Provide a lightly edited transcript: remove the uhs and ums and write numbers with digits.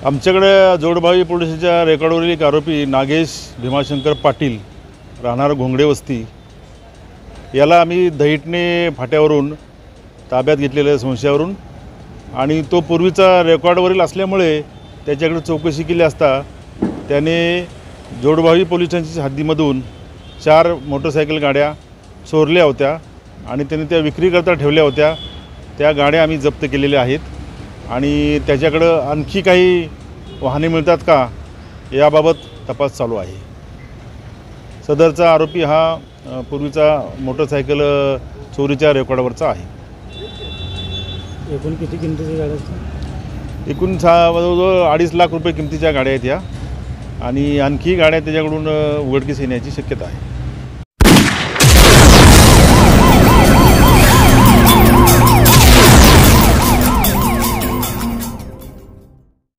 आमच्याकडे जोडबावी पोलीस स्टेशनच्या रेकॉर्डवरील एक आरोपी नागेश भीमाशंकर पाटील राहणार घोंगडे वस्ती याला आम्ही दहिटणे फाट्यावरून ताब्यात घेतलेल्या संशयावरून आणि तो पूर्वीचा रेकॉर्डवरील असल्यामुळे त्याच्याकडे चौकशी केली असता त्याने जोडबावी पोलीस स्टेशनच्या हद्दीमधून 4 मोटरसायकल गाड्या चोरल्या होत्या आणि त्याने त्या विक्रीकरता ठेवल्या होत्या। त्या गाड्या आम्ही जप्त केलेल्या आहेत आणि त्याच्याकडं आणखी काही वाहने मिळतात का याबाबत तपास चालू आहे। सदरचा आरोपी हा पूर्वीचा मोटरसायकल चोरीच्या रेकॉर्डवरचा आहे। एकूण किती किमतीच्या गाड्या असतात? एकूण जवळजवळ 2.5 लाख रुपये किमतीच्या गाड्या आहेत या आणि आणखी गाड्या त्याच्याकडून उघडकीस येण्याची शक्यता आहे।